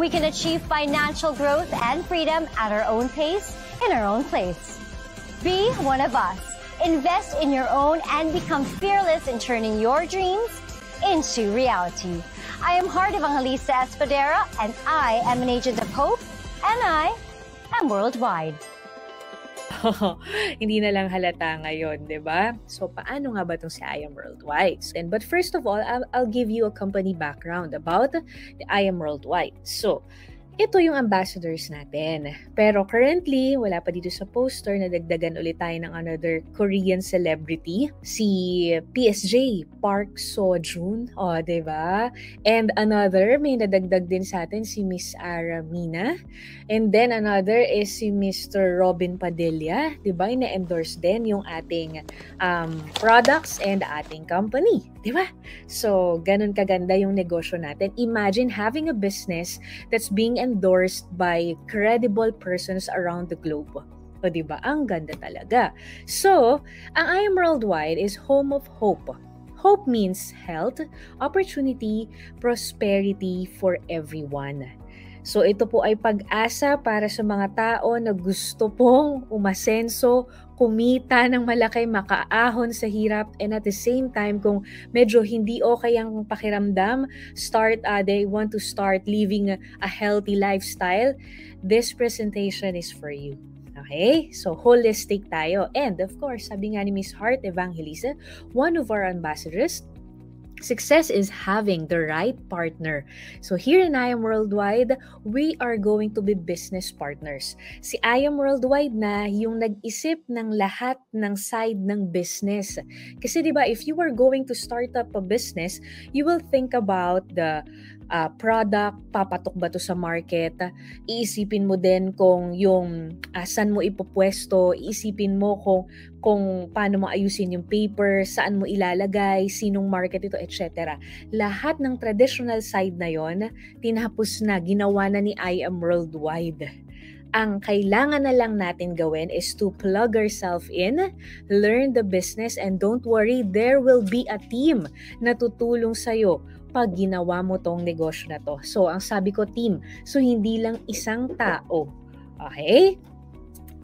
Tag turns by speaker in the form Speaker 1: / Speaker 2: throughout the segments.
Speaker 1: We can achieve financial growth and freedom at our own pace, in our own place. Be one of us. Invest in your own and become fearless in turning your dreams into reality. I am Heart Evangelista Espadera, and I am an agent of hope, and I am worldwide.
Speaker 2: Hindi na lang halata ngayon, di ba? So, paano nga ba itong si I Am Worldwide? But first of all, I'll give you a company background about the I Am Worldwide. So, ito yung ambassadors natin. Pero currently, wala pa dito sa poster na dagdagan ulit tayo ng another Korean celebrity, si PSJ, Park Seo-joon. O, diba? And another, may nadagdag din sa atin, si Miss Ara Mina. And then another is si Mr. Robin Padilla. Diba? Ina-endorse din yung ating products and ating company. Diba? So, ganun kaganda yung negosyo natin. Imagine having a business that's being endorsed by credible persons around the globe. O diba? Ang ganda talaga. So, ang I Am Worldwide is home of hope. Hope means health, opportunity, prosperity for everyone. So, ito po ay pag-asa para sa mga tao na gusto pong umasenso, kumita ng malaki, makaahon sa hirap, and at the same time, kung medyo hindi okay ang pakiramdam, they want to start living a healthy lifestyle, this presentation is for you. Okay? So, holistic tayo. And of course, sabi nga ni Miss Heart Evangelista, one of our ambassadors, success is having the right partner. So here in I Am Worldwide, we are going to be business partners. Si I Am Worldwide na yung nag-isip ng lahat ng side ng business. Kasi diba, if you are going to start up a business, you will think about the product, papatok ba to sa market, iisipin mo din kung yung saan mo ipopwesto, iisipin mo kung paano mo ayusin yung paper, saan mo ilalagay, sinong market ito, etc. Lahat ng traditional side na yon, tinapos na, ginawa na ni I Am Worldwide. Ang kailangan na lang natin gawin is to plug ourselves in, learn the business, and don't worry, there will be a team na tutulong sa'yo pag ginawa mo tong negosyo na to. So, ang sabi ko, team. So, hindi lang isang tao. Okay?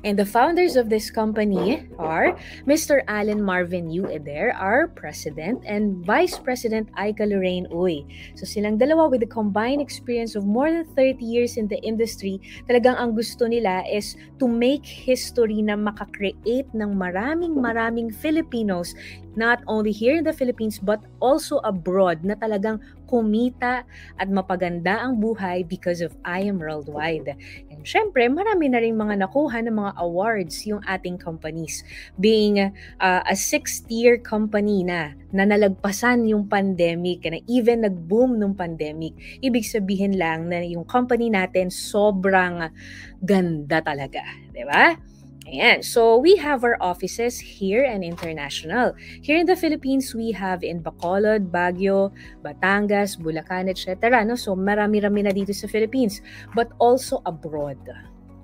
Speaker 2: And the founders of this company are Mr. Alan Marvin Yu Eder, our president, and Vice President Aika Lorraine Uy. So silang dalawa with a combined experience of more than 30 years in the industry, talagang ang gusto nila is to make history na makakreate ng maraming Filipinos, not only here in the Philippines but also abroad, na talagang kumita at mapaganda ang buhay because of I Am Worldwide. And syempre, marami na rin mga nakuha ng mga awards yung ating companies. Being a 6th-year company na nalagpasan yung pandemic, na even nag-boom nung pandemic, ibig sabihin lang na yung company natin sobrang ganda talaga. Diba? Ayan. So, we have our offices here and international. Here in the Philippines, we have in Bacolod, Baguio, Batangas, Bulacan, etc. No? So, marami-rami na dito sa Philippines. But also abroad.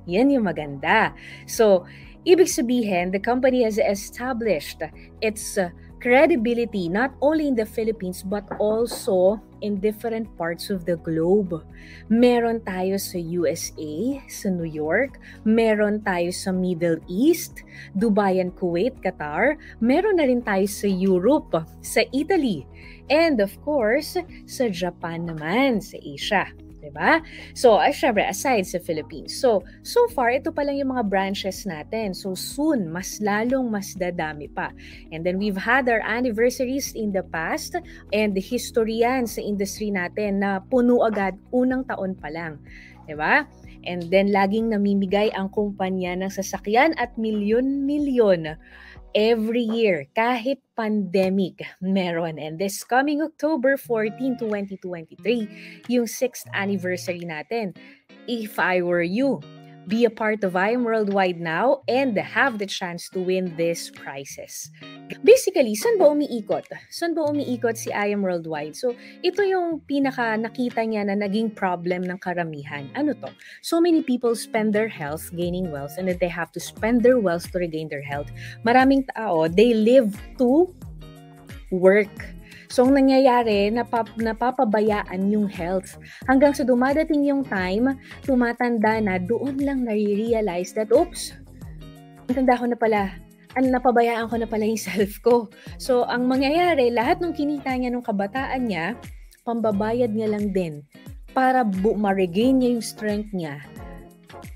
Speaker 2: Yan yung maganda. So, ibig sabihin, the company has established its credibility not only in the Philippines but also in different parts of the globe. Meron tayo sa USA, sa New York, meron tayo sa Middle East, Dubai and Kuwait, Qatar, meron na rin tayo sa Europe, sa Italy, and of course, sa Japan naman, sa Asia. Diba? So, syempre, aside sa Philippines. So far, ito pa lang yung mga branches natin. So, soon, mas dadami pa. And then, we've had our anniversaries in the past and the history yan sa industry natin na puno agad unang taon pa lang. Diba? And then, laging namimigay ang kumpanya ng sasakyan at milyon-milyon every year, kahit pandemic, meron. And this coming October 14, 2023, yung 6th anniversary natin. If I were you, be a part of I Am Worldwide now and have the chance to win these prizes. Basically, saan ba umiikot? Saan ba umiikot si I Am Worldwide? So, ito yung pinaka nakita niya na naging problem ng karamihan. Ano to? So many people spend their health gaining wealth and then they have to spend their wealth to regain their health. Maraming tao, they live to work. So, ang nangyayari, napapabayaan yung health. Hanggang sa dumadating yung time, tumatanda na, doon lang nare-realize that, oops, tanda ko na pala, napabayaan ko na pala yung self ko. So, ang mangyayari, lahat ng kinita niya nung kabataan niya, pambabayad niya lang din para ma-regain niya yung strength niya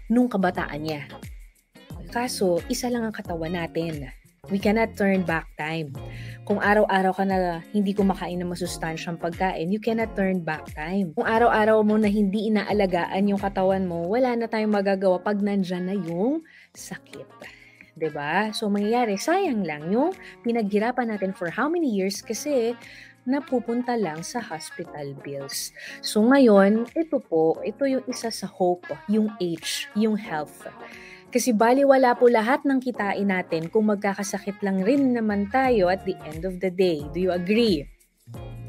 Speaker 2: nung kabataan niya. Kaso, isa lang ang katawan natin. We cannot turn back time. Kung araw-araw ka na hindi kumakain ng masustansyang pagkain, you cannot turn back time. Kung araw-araw mo na hindi inaalagaan yung katawan mo, wala na tayong magagawa pag nandyan na yung sakit. 'Di ba? So, mangyayari, sayang lang yung pinaghirapan natin for how many years kasi napupunta lang sa hospital bills. So, ngayon, ito yung isa sa hope, yung H, yung health. Kasi baliwala po lahat ng kitain natin kung magkakasakit lang rin naman tayo at the end of the day. Do you agree?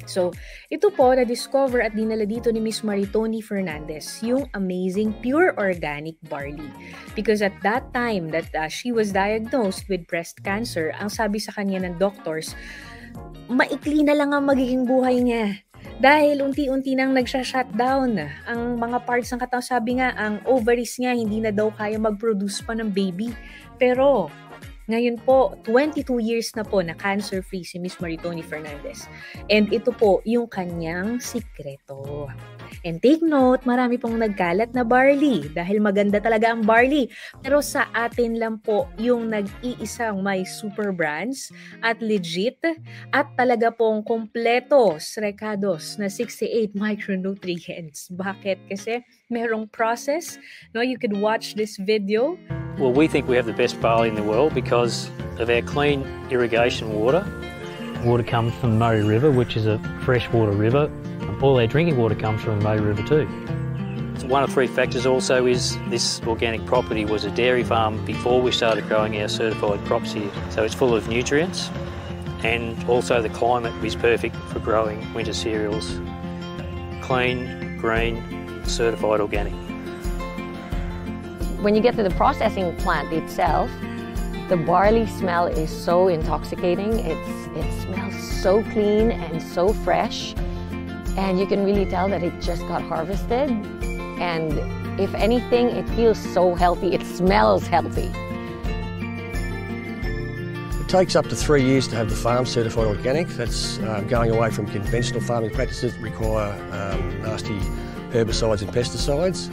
Speaker 2: So, ito po na-discover at dinala dito ni Miss Maritoni Fernandez, yung amazing pure organic barley. Because at that time that she was diagnosed with breast cancer, ang sabi sa kanya ng doctors, maikli na lang ang magiging buhay niya. Dahil unti-unti nang nagsha-shutdown ang mga parts ng katawan. Sabi nga, ang ovaries niya hindi na daw kaya mag-produce pa ng baby. Pero ngayon po, 22 years na po na cancer-free si Miss Maritoni Fernandez. And ito po yung kanyang sikreto. And take note, marami pong nagkalat na barley dahil maganda talaga ang barley. Pero sa atin lang po yung nag-iisang may super brands at legit at talaga pong kompleto Recados na 68 micronutrients. Bakit? Kasi merong process. No, you could watch this video.
Speaker 3: Well, we think we have the best barley in the world because of our clean irrigation water. Water comes from the Murray River, which is a freshwater river. All our drinking water comes from the Murray River too. One of three factors also is this organic property was a dairy farm before we started growing our certified crops here. So it's full of nutrients, and also the climate is perfect for growing winter cereals. Clean, green, certified organic.
Speaker 4: When you get to the processing plant itself, the barley smell is so intoxicating. It smells so clean and so fresh. And you can really tell that it just got harvested. And if anything, it feels so healthy. It smells healthy.
Speaker 5: It takes up to 3 years to have the farm certified organic. That's going away from conventional farming practices that require nasty herbicides and pesticides.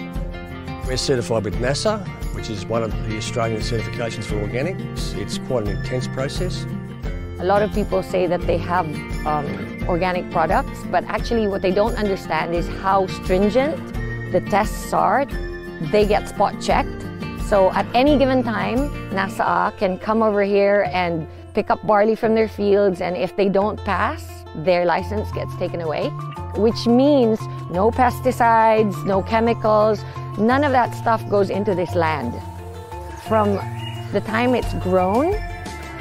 Speaker 5: We're certified with NASA, which is one of the Australian certifications for organic. It's quite an intense process.
Speaker 4: A lot of people say that they have organic products, but actually what they don't understand is how stringent the tests are. They get spot checked. So at any given time, NASA can come over here and pick up barley from their fields, and if they don't pass, their license gets taken away, which means no pesticides, no chemicals, none of that stuff goes into this land. From the time it's grown,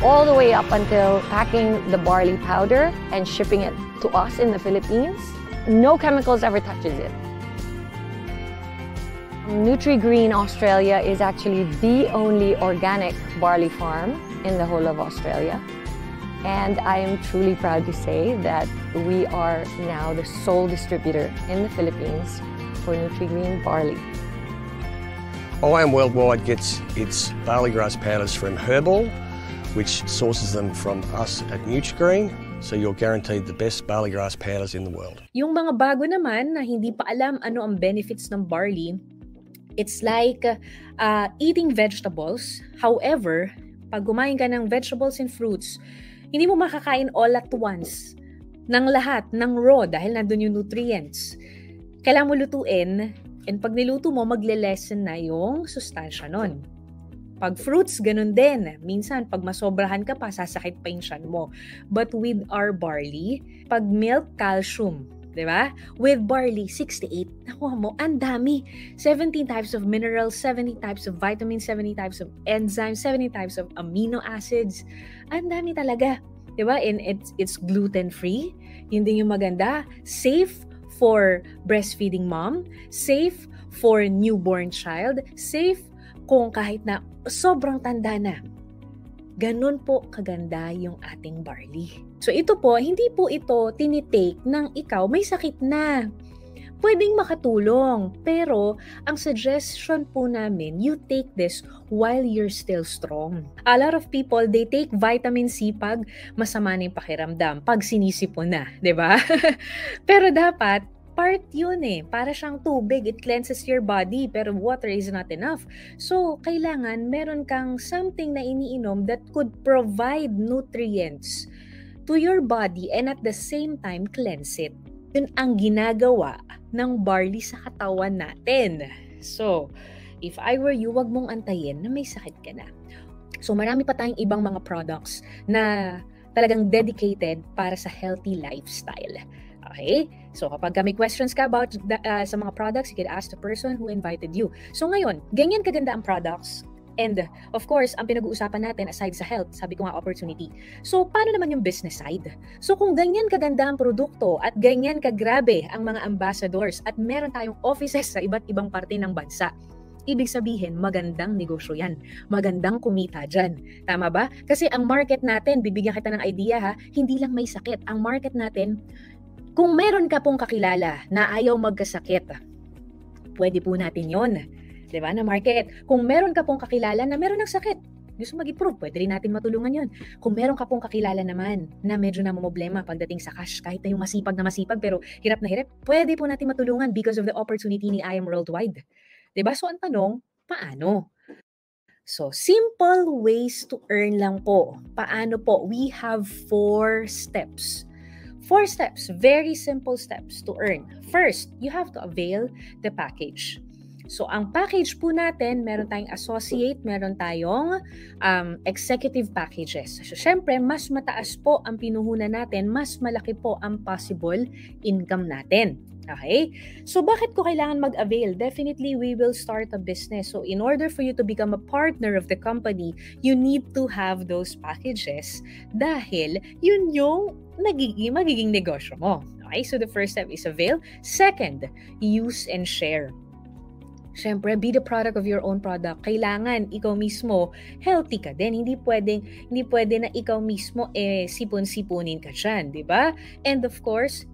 Speaker 4: all the way up until packing the barley powder and shipping it to us in the Philippines, no chemicals ever touches it. Nutri-Green Australia is actually the only organic barley farm in the whole of Australia. And I am truly proud to say that we are now the sole distributor in the Philippines for Nutri-Green barley.
Speaker 5: IAM Worldwide gets its barley grass powders from Herbal, which sources them from us at Nutri-Green. So you're guaranteed the best barley grass powders in the world.
Speaker 2: Yung mga bago naman na hindi pa alam ano ang benefits ng barley, it's like eating vegetables. However, pag kumain ka ng vegetables and fruits, hindi mo makakain all at once ng lahat, ng raw, dahil nandun yung nutrients. Kailangan mo lutuin, and pag niluto mo, magle-lessen na yung sustansya nun. Pag fruits, ganun din. Minsan, pag masobrahan ka pa, sasakit pa yung tiyan mo. But with our barley, pag milk, calcium. Diba? With barley, 68. Nakuha mo, ang dami. 17 types of minerals, 70 types of vitamins, 70 types of enzymes, 70 types of amino acids. Ang dami talaga. Diba? And it's gluten-free. Yun din yung maganda. Safe for breastfeeding mom. Safe for newborn child. Safe kung kahit na sobrang tanda na. Ganun po kaganda yung ating barley. So ito po, hindi po ito tinitake ng ikaw may sakit na. Pwedeng makatulong, pero ang suggestion po namin, you take this while you're still strong. A lot of people, they take vitamin C pag masama na yung pakiramdam, pag sinisipon na, di ba? Pero dapat, part yun para siyang tubig, it cleanses your body, pero water is not enough. So, kailangan meron kang something na iniinom that could provide nutrients to your body and at the same time cleanse it. Yun ang ginagawa ng barley sa katawan natin. So, if I were you, wag mong antayin na may sakit ka na. So, marami pa tayong ibang mga products na talagang dedicated para sa healthy lifestyle. Okay? So, kapag may questions ka about sa mga products, you can ask the person who invited you. So, ngayon, ganyan kaganda ang products. And, of course, ang pinag-uusapan natin aside sa health, sabi ko nga opportunity. So, paano naman yung business side? So, kung ganyan kaganda ang produkto at ganyan kagrabe ang mga ambassadors at meron tayong offices sa iba't ibang parte ng bansa, ibig sabihin, magandang negosyo yan. Magandang kumita dyan. Tama ba? Kasi ang market natin, bibigyan kita ng idea ha, hindi lang may sakit. Ang market natin, kung meron ka pong kakilala na ayaw magkasakit, pwede po natin yon. Diba, na market. Kung meron ka pong kakilala na meron ng sakit, gusto mag-improve, pwede rin natin matulungan yon. Kung meron ka pong kakilala naman na medyo namumblema pagdating sa cash, kahit na yung masipag na masipag pero hirap na hirap, pwede po natin matulungan because of the opportunity ni I Am Worldwide. Diba? So, ang tanong, paano? So, simple ways to earn lang po. Paano po? We have 4 steps. 4 steps, very simple steps to earn. First, you have to avail the package. So, ang package po natin, meron tayong associate, meron tayong executive packages. So, syempre, mas mataas po ang pinuhunan natin, mas malaki po ang possible income natin. Okay? So, bakit ko kailangan mag-avail? Definitely, we will start a business. So, in order for you to become a partner of the company, you need to have those packages dahil yun yung magiging negosyo mo. Okay? So, the first step is avail. Second, use and share. Siyempre, be the product of your own product. Kailangan ikaw mismo healthy ka din. Hindi pwede na ikaw mismo sipon-sipunin ka dyan, di ba? And of course,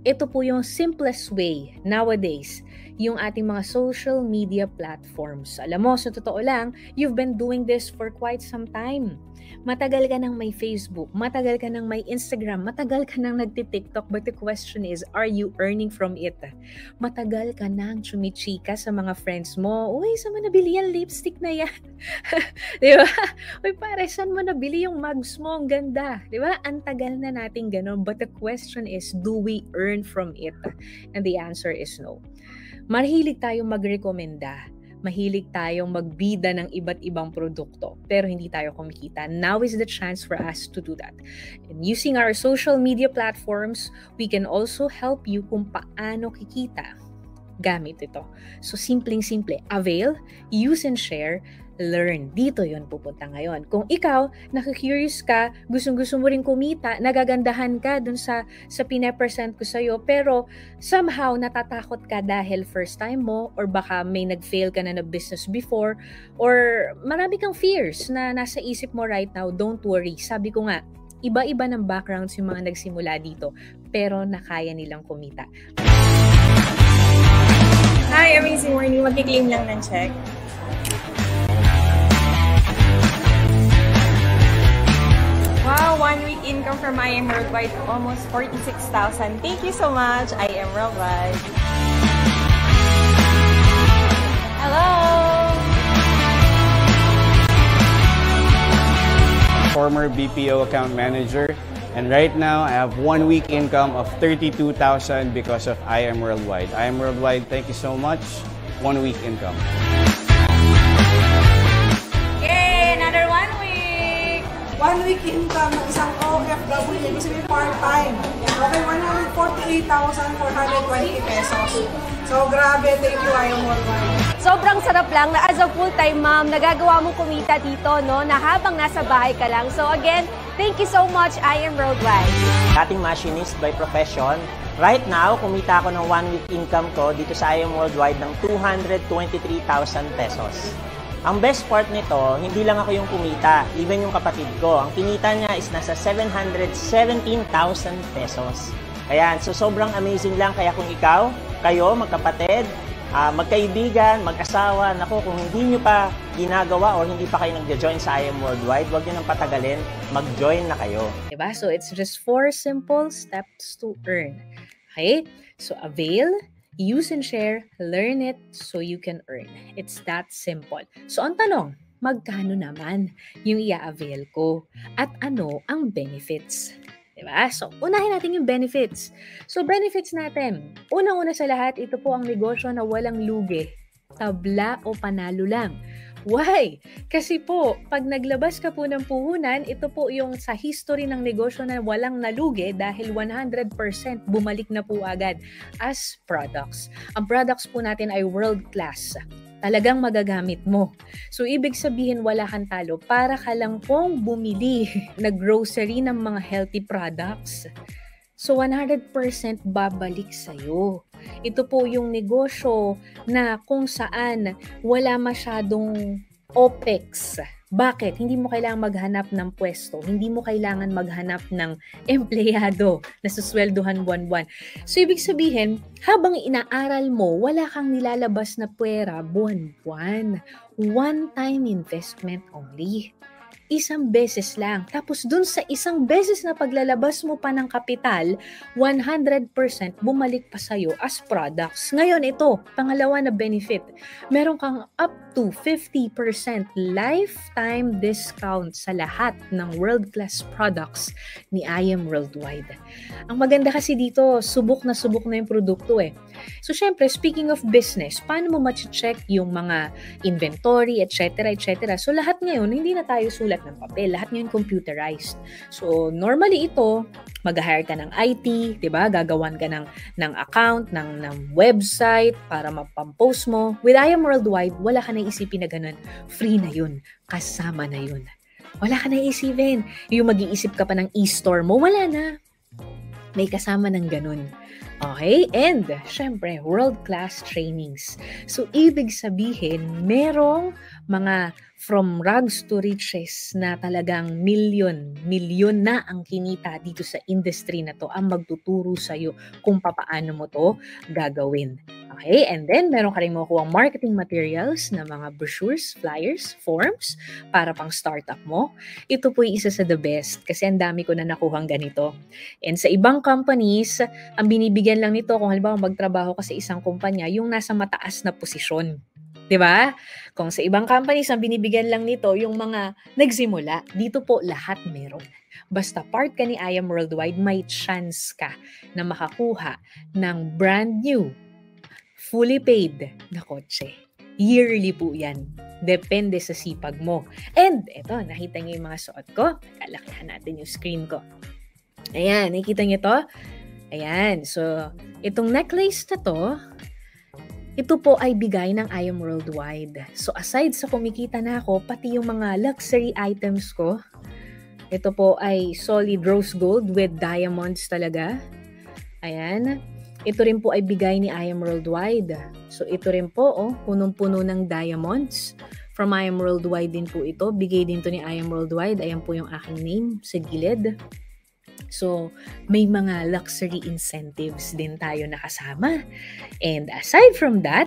Speaker 2: ito po yung simplest way nowadays, yung ating mga social media platforms. Alam mo, sa totoo lang, you've been doing this for quite some time. Matagal ka nang may Facebook, matagal ka nang may Instagram, matagal ka nang nagti-TikTok, but the question is, are you earning from it? Matagal ka nang chumichika sa mga friends mo, uy, saan mo nabili yung lipstick na yan? Di ba? Uy, pare, saan mo nabili yung mugs mo? Ang ganda. Di ba? Ang tagal na natin ganun, but the question is, do we earn from it? And the answer is no. Mahilig tayong magrekomenda. Mahilig tayong magbida ng iba't ibang produkto, pero hindi tayo kumikita. Now is the chance for us to do that. And using our social media platforms, we can also help you kung paano kikita gamit ito. So, simpleng-simple. Avail, use and share, learn. Dito yon pupunta ngayon. Kung ikaw, nakikurious ka, gustong-gusto mo rin kumita, nagagandahan ka dun sa pinapresent ko sa'yo, pero somehow natatakot ka dahil first time mo, or baka may nag-fail ka na business before, or marami kang fears na nasa isip mo right now, don't worry. Sabi ko nga, iba-iba ng backgrounds yung mga nagsimula dito, pero nakaya nilang kumita.
Speaker 6: Hi, amazing morning. Mag-claim lang ng check. Wow, 1 week income from I Am Worldwide, almost 46,000. Thank you so much, I Am Worldwide. Hello!
Speaker 7: Former BPO account manager, and right now I have 1 week income of 32,000 because of I Am Worldwide. I Am Worldwide, thank you so much. 1 week income.
Speaker 6: Yay! Another 1 week!
Speaker 8: 1 week income ng isang OFW, ibig sabihin part-time. Okay, 148,420 pesos. So, grabe. Thank you, I Am Worldwide.
Speaker 9: Sobrang sarap lang na as a full-time mom, nagagawa mong kumita dito, no? Na habang nasa bahay ka lang. So, again, thank you so much, I Am Worldwide.
Speaker 10: Cutting machinist by profession. Right now, kumita ako ng 1 week income ko dito sa I Am Worldwide ng 223,000 pesos. Ang best part nito, hindi lang ako yung kumita, even yung kapatid ko. Ang kinita niya is nasa 717,000 pesos. Ayan, so sobrang amazing lang. Kaya kung ikaw, kayo, magkapatid, magkaibigan, mag-asawa, naku, kung hindi nyo pa ginagawa or hindi pa kayo nag-join sa I Am Worldwide, huwag nyo nang patagalin, mag-join na kayo.
Speaker 2: Diba? So it's just 4 simple steps to earn. Okay? So avail, use and share, learn it so you can earn. It's that simple. So ang tanong, magkano naman yung i-avail ko? At ano ang benefits? Diba? So, unahin natin yung benefits. So, benefits natin. Unang-una sa lahat, ito po ang negosyo na walang lugi. Tabla o panalo lang. Why? Kasi po, pag naglabas ka po ng puhunan, ito po yung sa history ng negosyo na walang nalugi dahil 100% bumalik na po agad as products. Ang products po natin ay world-class. Talagang magagamit mo. So, ibig sabihin wala kang talo para ka lang pong bumili na grocery ng mga healthy products. So, 100% babalik sa'yo. Ito po yung negosyo na kung saan wala masyadong OPEX. Bakit? Hindi mo kailangan maghanap ng pwesto. Hindi mo kailangan maghanap ng empleyado na susweldohan buwan-buwan. So, ibig sabihin, habang inaaral mo, wala kang nilalabas na pwera buwan-buwan. One-time investment only. Isang beses lang. Tapos dun sa isang beses na paglalabas mo pa ng kapital, 100% bumalik pa sa'yo as products. Ngayon ito, pangalawa na benefit. Meron kang up to 50% lifetime discount sa lahat ng world-class products ni I Am Worldwide. Ang maganda kasi dito, subok na yung produkto eh. So syempre, speaking of business, paano mo ma-check yung mga inventory, etc., etc. So lahat ngayon, hindi na tayo sulat ng papel. Lahat ngayon computerized. So, normally ito, mag-hire ka ng IT, diba? Gagawan ka ng account, ng website para mapampost mo. With I Am Worldwide, wala ka na isipin na ganun. Free na yun. Kasama na yun. Wala ka na isipin. Yung mag-iisip ka pa ng e-store mo, wala na. May kasama ng ganun. Okay? And, syempre, world-class trainings. So, ibig sabihin, merong mga from rags to riches na talagang milyon na ang kinita dito sa industry na to ang magtuturo sa'yo kung papaano mo to gagawin. Okay? And then, meron ka rin makukuha marketing materials na mga brochures, flyers, forms para pang startup mo. Ito po yung isa sa the best kasi ang dami ko na nakuhang ganito. And sa ibang companies, ang binibigyan lang nito kung halimbawa magtrabaho ka sa isang kumpanya, yung nasa mataas na posisyon. Diba? Kung sa ibang companies, ang binibigyan lang nito yung mga nagsimula. Dito po lahat meron. Basta part ka ni I Am Worldwide, may chance ka na makakuha ng brand new, fully paid na kotse. Yearly po yan. Depende sa sipag mo. And eto, nakita niyo yung mga suot ko. Kalakihan natin yung screen ko. Ayan, nakikita niyo to? Ayan, so itong necklace na to, ito po ay bigay ng I Am Worldwide. So aside sa kumikita na ako, pati yung mga luxury items ko, ito po ay solid rose gold with diamonds talaga. Ayan. Ito rin po ay bigay ni I Am Worldwide. So ito rin po, punong-puno ng diamonds. From I Am Worldwide din po ito. Bigay din to ni I Am Worldwide. Ayan po yung aking name sa gilid. So, may mga luxury incentives din tayo nakasama. And aside from that,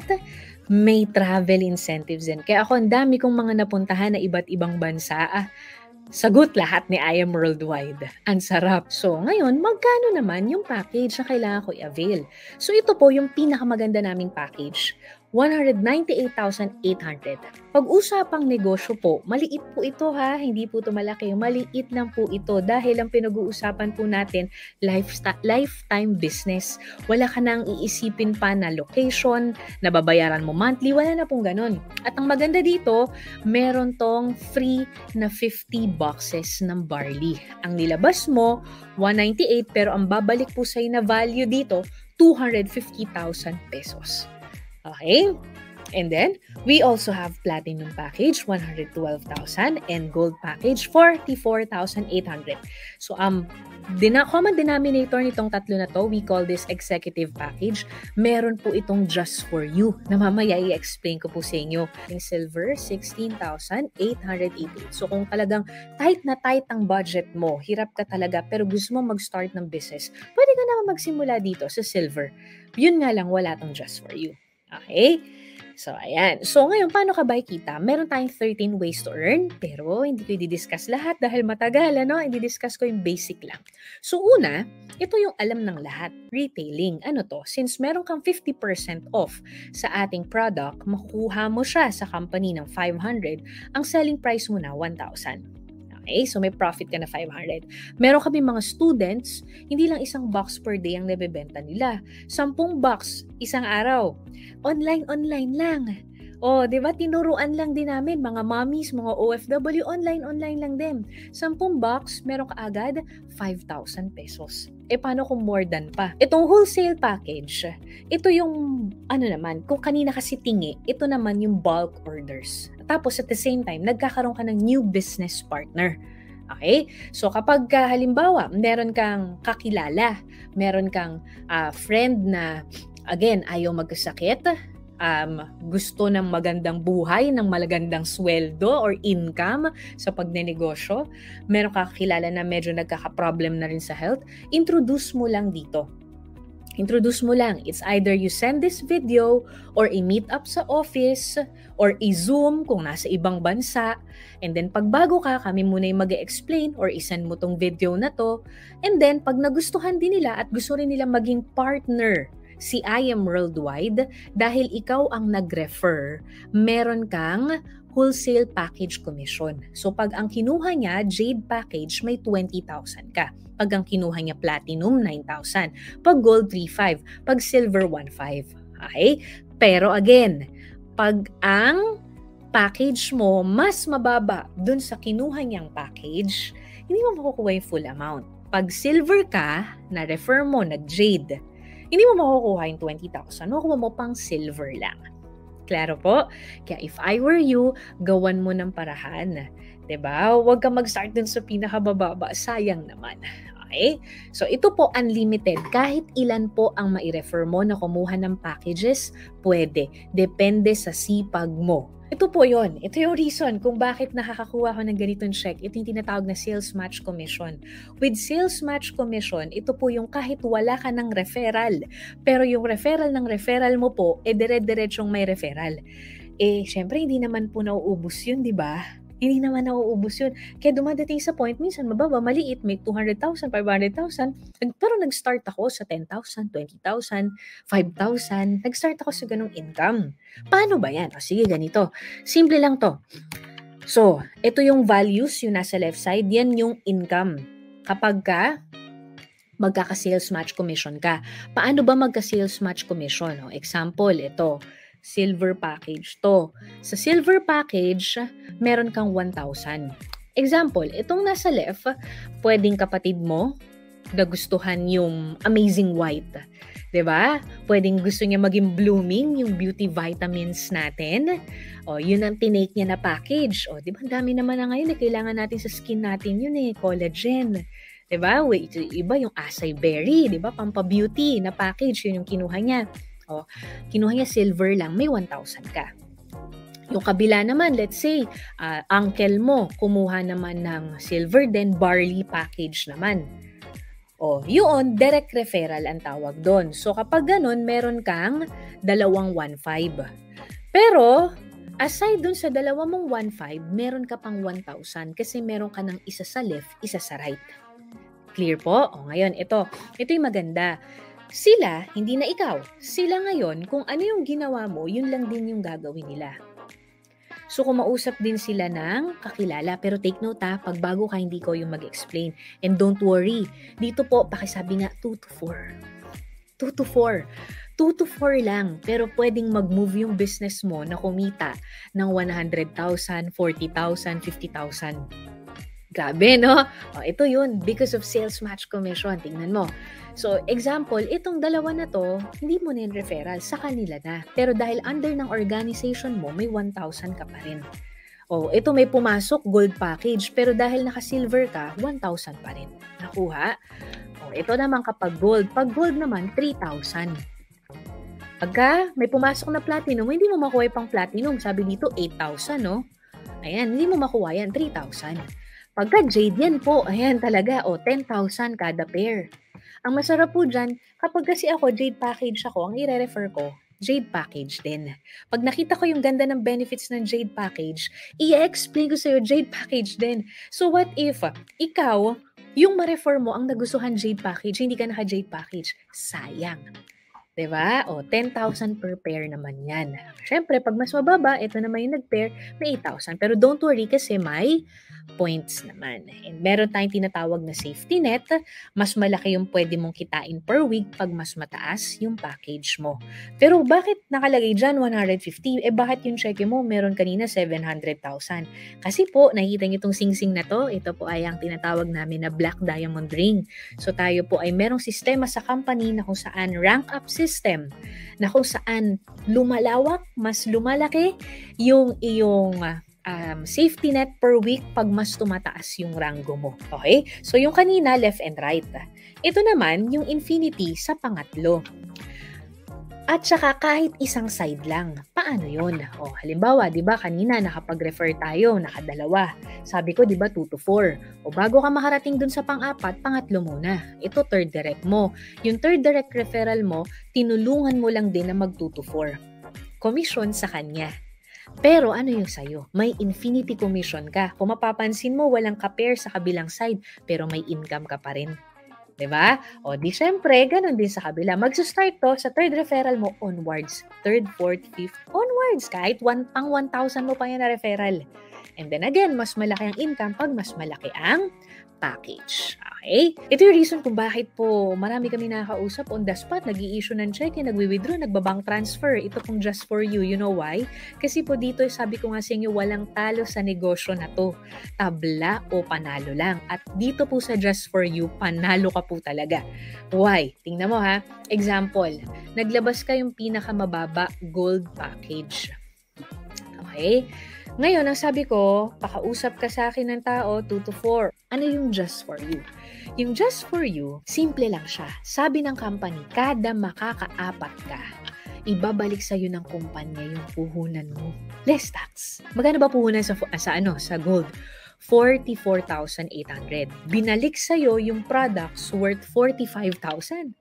Speaker 2: may travel incentives din. Kaya ako, ang dami kong mga napuntahan na iba't ibang bansa. Sagot lahat ni I Am Worldwide. Ang sarap. So, ngayon, magkano naman yung package na kailangan ko i-avail? So, ito po yung pinakamaganda naming package. 198,800. Pag-usapang negosyo po, maliit po ito ha, hindi po ito malaki. Maliit lang po ito dahil ang pinag-uusapan po natin, lifetime business. Wala ka nang iisipin pa na location, na babayaran mo monthly, wala na pong ganun. At ang maganda dito, meron tong free na 50 boxes ng barley. Ang nilabas mo, 198, pero ang babalik po sa'yo na value dito, 250,000 pesos. Okay? And then, we also have platinum package, 112,000, and gold package, 44,800. So, common denominator nitong tatlo na to, we call this executive package. Meron po itong just for you na mamaya i-explain ko po sa inyo. Yung silver, 16,888. So, kung talagang tight na tight ang budget mo, hirap ka talaga, pero gusto mo mag-start ng business, pwede ka naman magsimula dito sa silver. Yun nga lang, wala tong just for you. Okay? So, ayan. So, ngayon, paano ka ba ikita? Meron tayong 13 ways to earn, pero hindi ko i-discuss lahat dahil matagal, ano? I-discuss ko yung basic lang. So, una, ito yung alam ng lahat. Retailing. Ano to? Since meron kang 50% off sa ating product, makukuha mo siya sa company ng 500, ang selling price mo na 1,000. Okay? So, may profit ka na 500. Meron kami mga students, hindi lang isang box per day ang nabebenta nila. 10 box, isang araw. Online lang. O, di ba? Tinuruan lang din namin, mga mommies, mga OFW, online lang din. 10 box, meron ka agad 5,000 pesos. Paano kung more than pa? Itong wholesale package, ito yung, kung kanina kasi tingi, ito naman yung bulk orders. Tapos at the same time, nagkakaroon ka ng new business partner. Okay? So kapag halimbawa, meron kang kakilala, meron kang friend na, again, ayaw magkasakit, gusto ng magandang buhay, ng magandang sweldo or income sa pagnenegosyo, meron ka kakilala na medyo nagkaka-problem na rin sa health, introduce mo lang dito. Introduce mo lang. It's either you send this video or i-meet up sa office or i-zoom kung nasa ibang bansa. And then pag bago ka, kami muna yung mag-explain or i-send mo tong video na to. And then pag nagustuhan din nila at gusto rin nila maging partner si I Am Worldwide, dahil ikaw ang nag-refer, meron kang wholesale package commission. So pag ang kinuha niya, Jade package, may 20,000 ka. Pag ang kinuha niya Platinum, 9,000. Pag Gold, 3,500. Pag Silver, 1,500. Okay? Pero again, pag ang package mo mas mababa dun sa kinuha niyang package, hindi mo makukuha yung full amount. Pag Silver ka, na-refer mo, nag-Jade, hindi mo makukuha yung 20,000. Makukuha mo pang Silver lang. Klaro po? Kaya if I were you, gawan mo ng parahan. Diba? Huwag ka mag-start dun sa pinakabababa. Sayang naman. Okay? So, ito po unlimited. Kahit ilan po ang mai-refer mo na kumuha ng packages, pwede. Depende sa sipag mo. Ito po yon. Ito yung reason kung bakit nakakakuha ko ng ganitong check. Ito yung tinatawag na sales match commission. With sales match commission, ito po yung kahit wala ka ng referral, pero yung referral ng referral mo po, dire-diretsong may referral. Syempre, hindi naman po nauubos yun, di ba? Hindi naman nauubos yun. Kaya dumadating sa point, minsan mababa, maliit, may 200,000, 500,000. Pero nag-start ako sa 10,000, 20,000, 5,000. Nag-start ako sa ganong income. Paano ba yan? Sige, ganito. Simple lang to. So, ito yung values, yung nasa left side. Yan yung income. Kapag ka magkaka-sales match commission ka. Paano ba magka-sales match commission? Example, ito. Silver package to. Sa silver package, meron kang 1,000. Example, itong nasa left, pwedeng kapatid mo nagustuhan yung Amazing White. 'Di ba? Pwedeng gusto niya maging blooming yung beauty vitamins natin. Yun ang tinake niya na package. 'Di ba? Ang dami naman na ngayon kailangan natin sa skin natin yun collagen. 'Di ba? Iba yung acai berry, 'di ba? Pampa-beauty na package yun yung kinuha niya. Kinuha niya silver lang, may 1,000 ka. Yung kabila naman, let's say, uncle mo, kumuha naman ng silver, then barley package naman. Yun, direct referral ang tawag doon. So kapag ganun, meron kang 2,150. Pero, aside dun sa 2,150, meron ka pang 1,000 kasi meron ka ng isa sa left, isa sa right. Clear po? Ngayon, ito yung maganda. Sila, hindi na ikaw. Sila ngayon, kung ano yung ginawa mo, yun lang din yung gagawin nila. So, kumausap din sila ng kakilala. Pero take note pag bago ka, hindi ko yung mag-explain. And don't worry. Dito po, pakisabi nga, 2 to 4. 2 to 4. 2 to 4 lang. Pero pwedeng mag-move yung business mo na kumita ng 100,000, 40,000, 50,000. Grabe, no? O, ito yun, because of sales match commission. Tingnan mo. So, example, itong dalawa na to, hindi mo na yung referral, sa kanila na. Pero dahil under ng organization mo, may 1,000 ka pa rin. O, ito may pumasok, gold package, pero dahil naka-silver ka, 1,000 pa rin. Nakuha? O, ito naman kapag gold. Pag gold naman, 3,000. Pagka may pumasok na platinum, hindi mo makuha pang platinum. Sabi dito, 8,000, no? Ayan, hindi mo makuha yan, 3,000. Pagka jade yan po, ayan talaga, 10,000 kada pair. Ang masarap po dyan, kapag kasi ako, jade package ako, ang i-refer ko, jade package din. Pag nakita ko yung ganda ng benefits ng jade package, i-explain ko sa'yo, jade package din. So what if, ikaw, yung ma-refer mo ang nagustuhan jade package, hindi ka naka-jade package, sayang. Diba? 10,000 per pair naman yan. Siyempre, pag mas mababa, ito naman yung nag-pair, may 8,000. Pero don't worry kasi may points naman. And meron tayong tinatawag na safety net. Mas malaki yung pwede mong kitain per week pag mas mataas yung package mo. Pero bakit nakalagay dyan 150? Bakit yung check mo meron kanina 700,000? Kasi po, nakikita nyo itong sing-sing na to. Ito po ay ang tinatawag namin na black diamond ring. So tayo po ay merong sistema sa company na kung saan rank up system na kung saan lumalawak, mas lumalaki yung iyong safety net per week pag mas tumataas yung rango mo. Okay? So yung kanina, left and right. Ito naman, yung infinity sa pangatlo. At saka kahit isang side lang. Paano yun? Halimbawa, di ba kanina nakapag-refer tayo, nakadalawa. Sabi ko, di ba 2 to 4. Bago ka makarating dun sa pang-apat, pangatlo muna. Ito third direct mo. Yung third direct referral mo, tinulungan mo lang din na mag 2 to 4. Commission sa kanya. Pero ano yung sayo? May infinity commission ka. Kung mapapansin mo, walang ka-pair sa kabilang side, pero may income ka pa rin. Diba? Di syempre, ganun din sa kabila. Mag-start to sa third referral mo onwards. Third, fourth, fifth, onwards. Kahit pang 1,000 mo pa yan na referral. And then again, mas malaki ang income pag mas malaki ang package. Okay? Ito yung reason kung bakit po marami kami nakakausap on the spot, nag-i-issue ng check, nagwi-withdraw, nagbabank transfer. Ito pong just for you. You know why? Kasi po dito, sabi ko nga sa inyo, walang talo sa negosyo na to. Tabla o panalo lang. At dito po sa just for you, panalo ka po talaga. Why? Tingnan mo ha. Example, naglabas ka yung pinakamababa gold package. Okay? Ngayon, ang sabi ko, pakausap ka sa akin ng tao, 2 to 4. Ano yung just for you? Yung just for you, simple lang siya. Sabi ng company, kada makakaapat ka, ibabalik sa'yo ng kumpanya yung puhunan mo. Less tax. Magkano ba puhunan sa gold? 44,800. Binalik sa'yo yung products worth 45,000.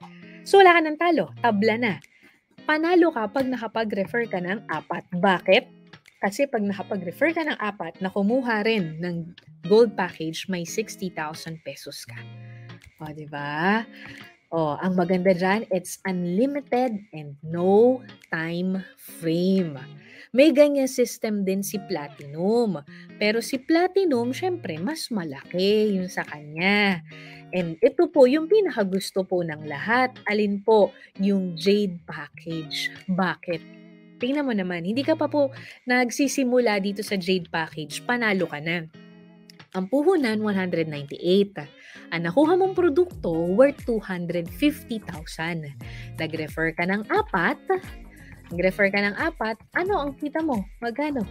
Speaker 2: So wala ka ng talo. Tabla na. Panalo ka pag nakapag-refer ka ng 4. Bakit? Kasi pag nakapag-refer ka ng 4 na kumuha rin ng gold package, may 60,000 pesos ka. Diba? Ang maganda dyan, it's unlimited and no time frame. May ganyan system din si Platinum. Pero si Platinum, syempre, mas malaki yung sa kanya. And ito po, yung pinakagusto po ng lahat. Alin po? Yung Jade package. Bakit? Tingnan mo naman, hindi ka pa po nagsisimula dito sa Jade package, panalo ka na. Ang puhunan, 198. Ang nakuha mong produkto, worth 250,000. Nag-refer ka ng 4, ano ang kita mo? Magkano?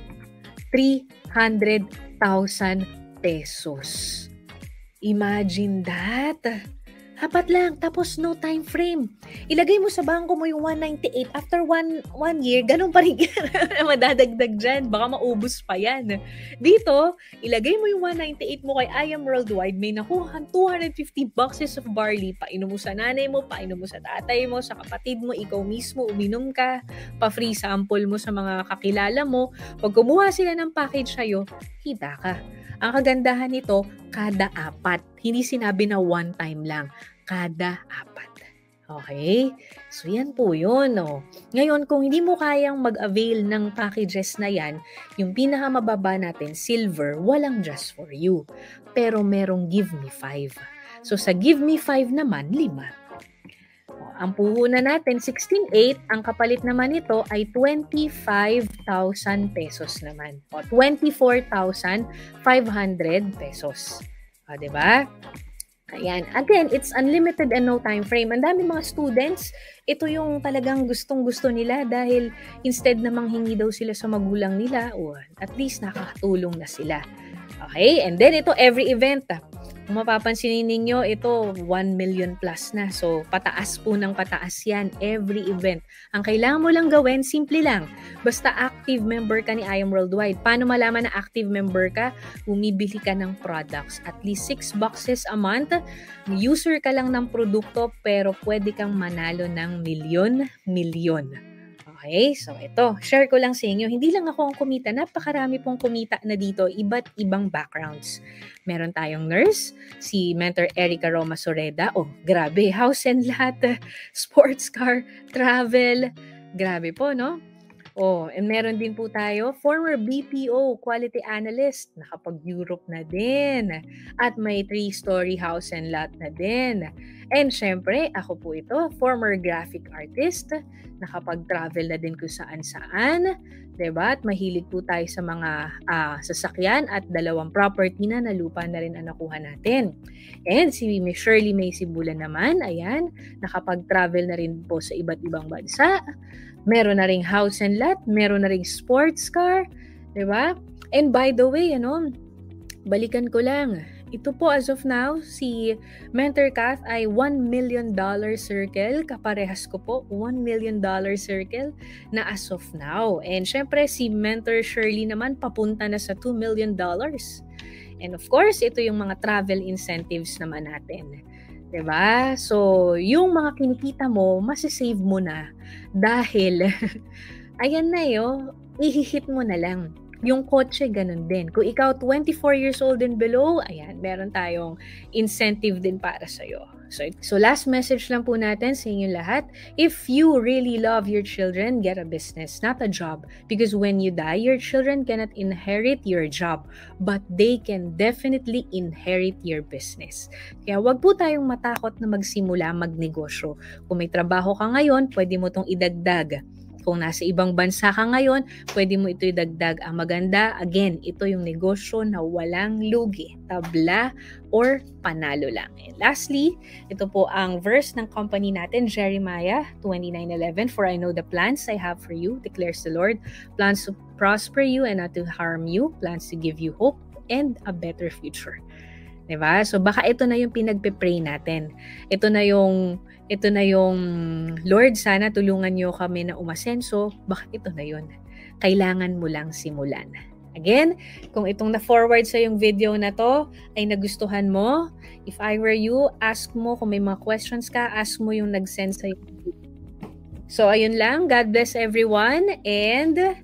Speaker 2: 300,000 pesos. Imagine that. 4 lang, tapos no time frame. Ilagay mo sa bangko mo yung 198. After one year, ganun pa rin madadagdag dyan. Baka maubos pa yan. Dito, ilagay mo yung 198 mo kay I Am Worldwide. May nakuha 250 boxes of barley. Painom mo sa nanay mo, painom mo sa tatay mo, sa kapatid mo, ikaw mismo, uminom ka. Pa-free sample mo sa mga kakilala mo. Pag kumuha sila ng package sa'yo, kita ka. Ang kagandahan nito, kada 4. Hindi sinabi na one time lang. Kada 4. Okay? So, yan po yun. Ngayon, kung hindi mo kayang mag-avail ng packages na yan, yung pinakamababa natin, silver, walang just for you. Pero merong give me 5. So, sa give me 5 naman, 5. ang puhunan natin, 16,800. Ang kapalit naman nito ay 25,000 pesos naman. O, 24,500 pesos. O, diba? Ayan. Again, it's unlimited and no time frame. Ang dami mga students, ito yung talagang gustong-gusto nila dahil instead na manghingi daw sila sa magulang nila, at least nakakatulong na sila. Okay? And then ito, every event. Kung mapapansinin ninyo, ito 1 million plus na. So, pataas po ng pataas yan every event. Ang kailangan mo lang gawin, simple lang. Basta active member ka ni I Am Worldwide. Paano malaman na active member ka? Bumibili ka ng products. At least 6 boxes a month. User ka lang ng produkto pero pwede kang manalo ng milyon. Okay, so ito, share ko lang sa inyo. Hindi lang ako ang kumita, napakarami pong kumita na dito, iba't ibang backgrounds. Meron tayong nurse, si Mentor Erica Roma Soreda. Oh, grabe, house and lot, sports car, travel. Grabe po, no? Oh, and meron din po tayo, former BPO quality analyst, nakapag-Europe na din. At may 3-story house and lot na din. And syempre, ako po ito, former graphic artist, nakapag-travel na din kung saan-saan. Diba? At mahilig po tayo sa mga sasakyan at 2 property na lupa na rin ang nakuha natin. And si Miss Shirley May Sibulan naman, ayan, nakapag-travel na rin po sa iba't ibang bansa. Meron na ring house and lot, meron na ring sports car, di ba? And by the way, balikan ko lang. Ito po as of now, si Mentor Kath ay $1 million circle. Kaparehas ko po, $1 million circle na as of now. And syempre, si Mentor Shirley naman papunta na sa $2 million. And of course, ito yung mga travel incentives naman natin. Diba? So, yung mga kinikita mo, masisave mo na. Dahil, ayan na ihihit mo na lang. Yung kotse, ganun din. Kung ikaw 24 years old and below, ayan, meron tayong incentive din para sa'yo. So last message lang po natin sa inyo lahat. If you really love your children, get a business, not a job. Because when you die, your children cannot inherit your job, but they can definitely inherit your business. Kaya wag po tayong matakot na magsimula magnegosyo. Kung may trabaho ka ngayon, pwede mo tong idagdag. Kung nasa ibang bansa ka ngayon, pwede mo ito idagdag. Ang maganda, again, ito yung negosyo na walang lugi, tabla, or panalo lang. And lastly, ito po ang verse ng company natin, Jeremiah 29:11. For I know the plans I have for you, declares the Lord, plans to prosper you and not to harm you, plans to give you hope and a better future. Diba? So baka ito na yung pinagpe-pray natin. Ito na yung Lord, sana tulungan niyo kami na umasenso. Baka ito na yun. Kailangan mo lang simulan. Again, kung itong na-forward sa yung video na to ay nagustuhan mo, if I were you, ask mo kung may mga questions ka, ask mo yung nag-send sa yung video. So ayun lang, God bless everyone and